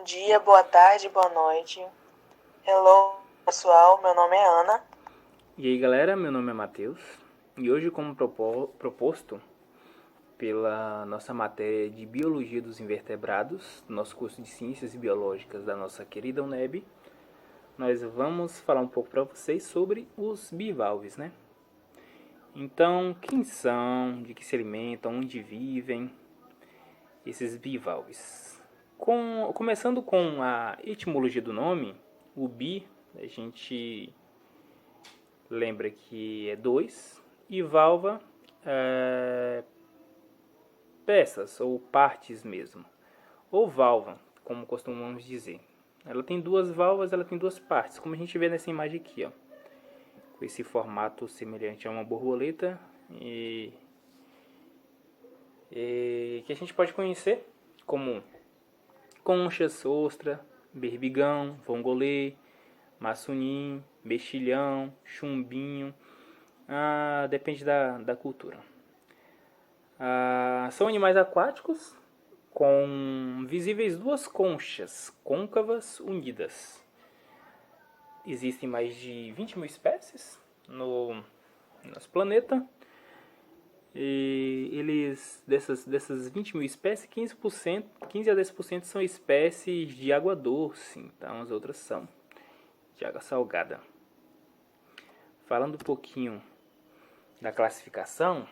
dia, boa tarde, boa noite. Hello, pessoal, meu nome é Ana. E aí galera, meu nome é Matheus e hoje, como proposto pela nossa matéria de Biologia dos Invertebrados, nosso curso de Ciências Biológicas da nossa querida UNEB, nós vamos falar um pouco para vocês sobre os bivalves, né? Então, quem são, de que se alimentam, onde vivem esses bivalves? Começando com a etimologia do nome, o bi, a gente lembra que é dois, e valva é peças ou partes mesmo, ou valva, como costumamos dizer. Ela tem duas valvas, ela tem duas partes, como a gente vê nessa imagem aqui, ó, com esse formato semelhante a uma borboleta e que a gente pode conhecer como conchas, ostra, berbigão, vongolê, maçunim, mexilhão, chumbinho, depende da cultura. São animais aquáticos com visíveis duas conchas côncavas unidas. Existem mais de 20 mil espécies no nosso planeta. E dessas 20 mil espécies, 15 a 10% são espécies de água doce, então as outras são de água salgada. Falando um pouquinho da classificação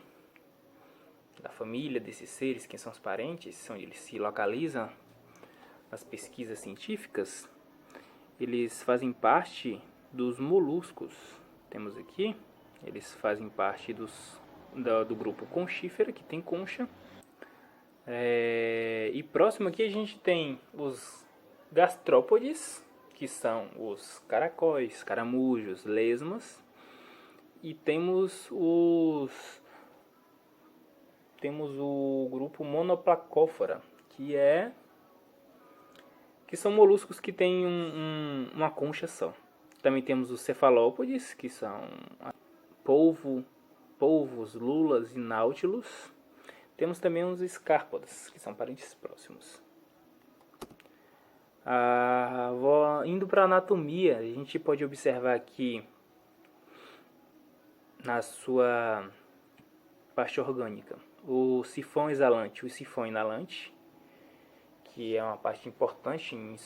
da família desses seres, quem são os parentes, onde eles se localizam nas pesquisas científicas, eles fazem parte dos moluscos. Temos aqui, eles fazem parte do grupo conchífera, que tem concha. E próximo aqui a gente tem os gastrópodes, que são os caracóis, caramujos, lesmas. E temos o grupo Monoplacóphora, que são moluscos que têm uma concha só. Também temos os cefalópodes, que são polvos, lulas e náutilos. Temos também os escárpodas, que são parentes próximos. Indo para a anatomia, a gente pode observar aqui na sua parte orgânica o sifão exalante e o sifão inalante, que é uma parte importante em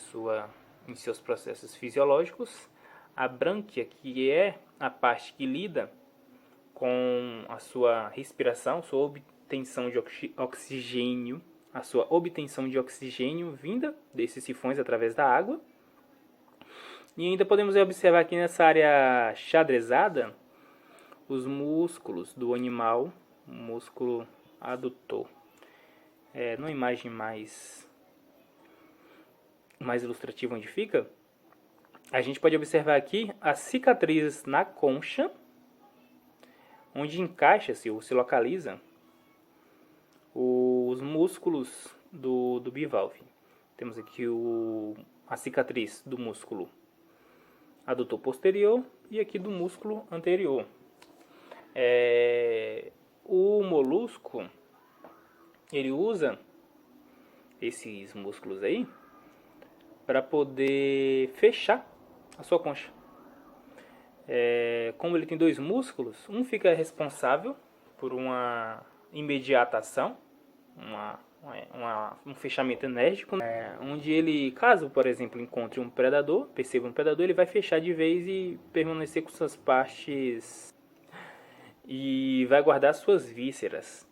seus processos fisiológicos. A brânquia, que é a parte que lida com a sua respiração, sua obtenção de oxigênio, a sua obtenção de oxigênio vinda desses sifões através da água. E ainda podemos observar aqui nessa área xadrezada os músculos do animal, o músculo adutor. Numa imagem mais ilustrativa onde fica, a gente pode observar aqui a cicatriz na concha, onde encaixa-se ou se localiza os músculos do bivalve. Temos aqui a cicatriz do músculo adutor posterior e aqui do músculo anterior. O molusco, ele usa esses músculos aí para poder fechar a sua concha. Como ele tem dois músculos, um fica responsável por uma imediata ação, um fechamento enérgico, onde ele, caso, por exemplo, encontre um predador, perceba um predador, ele vai fechar de vez e permanecer com suas partes e vai guardar suas vísceras.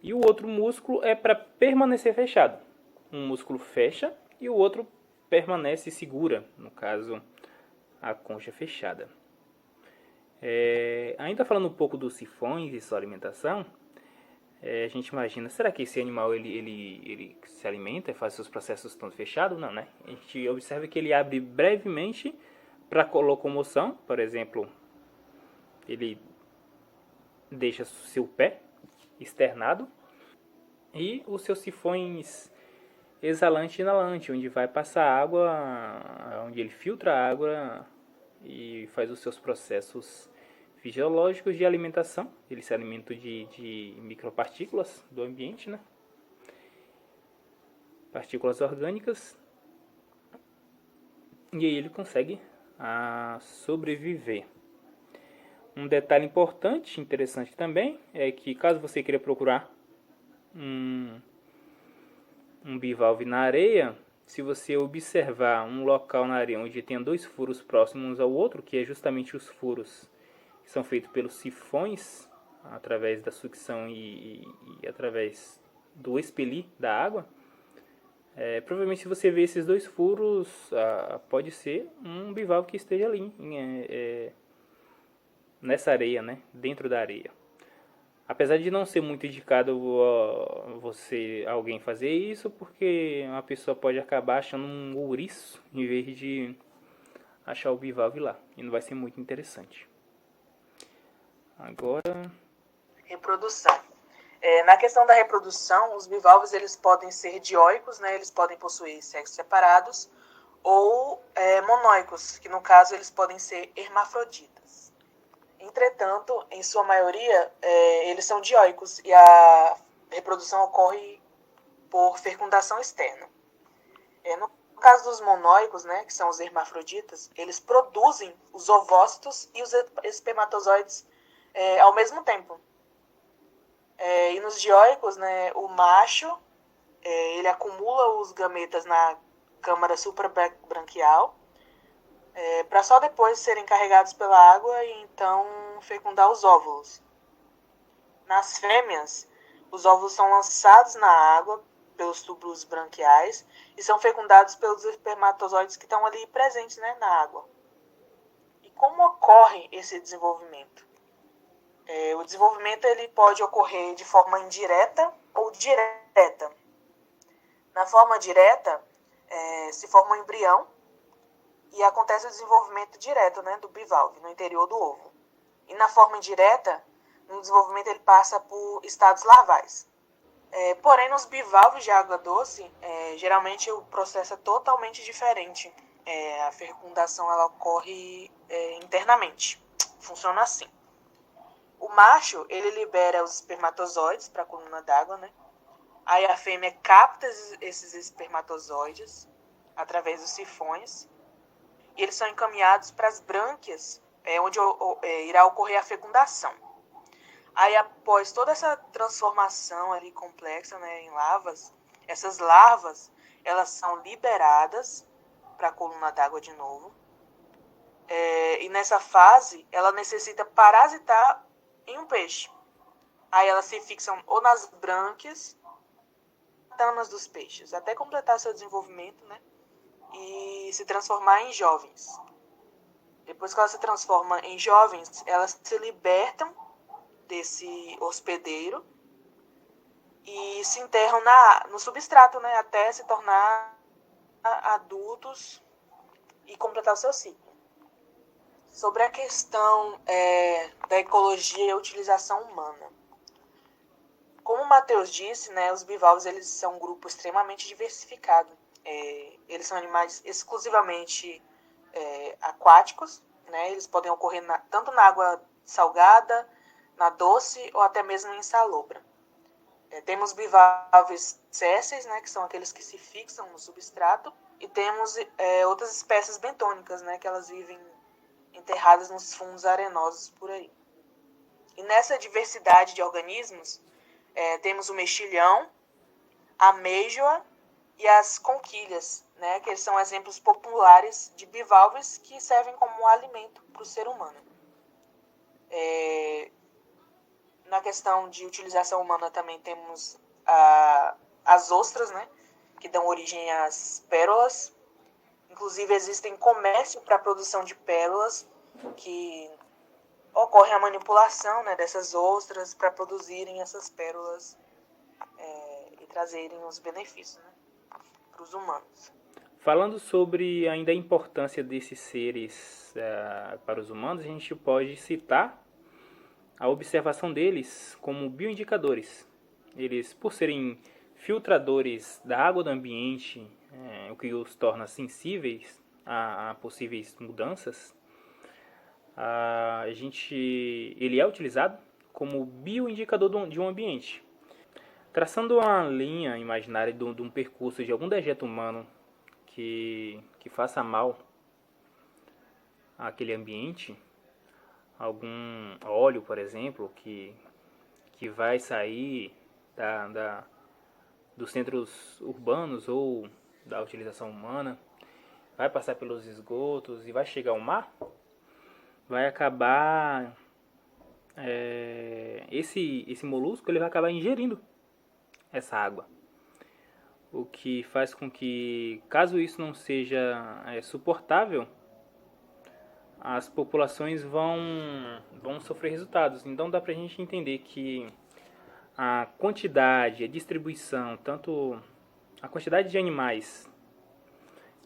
E o outro músculo é para permanecer fechado. Um músculo fecha e o outro permanece e segura, no caso, a concha fechada. Ainda falando um pouco dos sifões e sua alimentação, a gente imagina, será que esse animal ele se alimenta e faz seus processos todos fechados? Não, né? A gente observa que ele abre brevemente para locomoção, por exemplo, ele deixa seu pé externado e os seus sifões exalante e inalante, onde vai passar água, onde ele filtra a água e faz os seus processos fisiológicos de alimentação. Ele se alimenta de micropartículas do ambiente, né? Partículas orgânicas. e aí ele consegue sobreviver. Um detalhe importante, interessante também, é que caso você queira procurar um bivalve na areia, se você observar um local na areia onde tem dois furos próximos ao outro, que é justamente os furos que são feitos pelos sifões, através da sucção e através do expelir da água, provavelmente se você ver esses dois furos, pode ser um bivalve que esteja ali, nessa areia, né? Dentro da areia. Apesar de não ser muito indicado alguém fazer isso, porque uma pessoa pode acabar achando um ouriço em vez de achar o bivalve lá. E não vai ser muito interessante. Agora... Reprodução. Na questão da reprodução, os bivalves eles podem ser dioicos, né? Eles podem possuir sexos separados, ou monóicos, que no caso eles podem ser hermafroditas. Entretanto, em sua maioria, eles são dioicos e a reprodução ocorre por fecundação externa. No caso dos monóicos, né, que são os hermafroditas, eles produzem os ovócitos e os espermatozoides ao mesmo tempo. E nos dioicos, né, o macho ele acumula os gametas na câmara suprabranquial para só depois serem carregados pela água e então fecundar os óvulos. Nas fêmeas, os óvulos são lançados na água pelos túbulos branquiais e são fecundados pelos espermatozoides que estão ali presentes, né, na água. E como ocorre esse desenvolvimento? O desenvolvimento ele pode ocorrer de forma indireta ou direta. Na forma direta, se forma um embrião e acontece o desenvolvimento direto, né, do bivalve no interior do ovo. E na forma indireta, no desenvolvimento ele passa por estados larvais. Porém, nos bivalves de água doce, geralmente o processo é totalmente diferente. A fecundação ela ocorre internamente. Funciona assim. O macho, ele libera os espermatozoides para a coluna d'água, né? Aí a fêmea capta esses espermatozoides através dos sifões e eles são encaminhados para as brânquias, onde irá ocorrer a fecundação. Aí após toda essa transformação ali complexa, né, em larvas, essas larvas elas são liberadas para a coluna d'água de novo. E nessa fase ela necessita parasitar em um peixe. Aí elas se fixam ou nas brânquias, tanas dos peixes, até completar seu desenvolvimento, né? E se transformar em jovens. Depois que elas se transformam em jovens, elas se libertam desse hospedeiro e se enterram no substrato, né? Até se tornar adultos e completar o seu ciclo. Sobre a questão da ecologia e a utilização humana. Como o Matheus disse, né, os bivalves eles são um grupo extremamente diversificado. Eles são animais exclusivamente aquáticos, né, eles podem ocorrer tanto na água salgada, na doce ou até mesmo em insalobra. Temos bivalves sésseis, né, que são aqueles que se fixam no substrato, e temos outras espécies bentônicas, né, que elas vivem enterradas nos fundos arenosos por aí. E nessa diversidade de organismos, temos o mexilhão, a ameijoa e as conquilhas, né, que são exemplos populares de bivalves que servem como alimento para o ser humano. Na questão de utilização humana também temos as ostras, né, que dão origem às pérolas. Inclusive existem comércio para a produção de pérolas, que ocorre a manipulação, né, dessas ostras para produzirem essas pérolas e trazerem os benefícios, né, para os humanos. Falando sobre ainda a importância desses seres para os humanos, a gente pode citar a observação deles como bioindicadores. Eles, por serem filtradores da água do ambiente, o que os torna sensíveis a possíveis mudanças, ele é utilizado como bioindicador de um ambiente. Traçando uma linha imaginária de um percurso de algum dejeto humano que faça mal àquele ambiente, algum óleo, por exemplo, que vai sair dos centros urbanos ou da utilização humana, vai passar pelos esgotos e vai chegar ao mar, vai acabar esse molusco ele vai acabar ingerindo essa água, o que faz com que, caso isso não seja suportável, as populações vão sofrer resultados. Então dá pra gente entender que a quantidade, a distribuição, tanto a quantidade de animais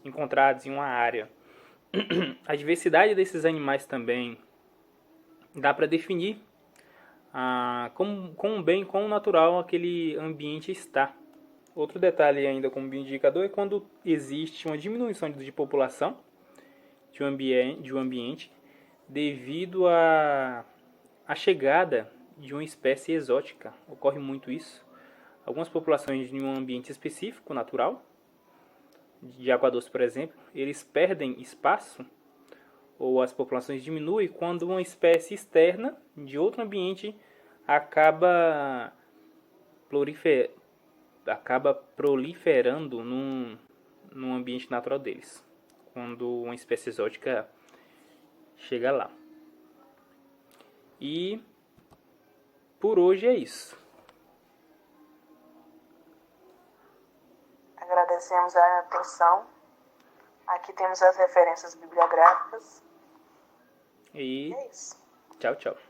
encontrados em uma área, a diversidade desses animais também, dá para definir quão bem, quão natural aquele ambiente está. Outro detalhe ainda como bioindicador é quando existe uma diminuição de população de um ambiente devido à chegada de uma espécie exótica. Ocorre muito isso. Algumas populações em um ambiente específico, natural, de água doce, por exemplo, eles perdem espaço ou as populações diminuem quando uma espécie externa de outro ambiente acaba proliferando num ambiente natural deles, quando uma espécie exótica chega lá. E por hoje é isso. Agradecemos a atenção. Aqui temos as referências bibliográficas. E é isso. tchau, tchau.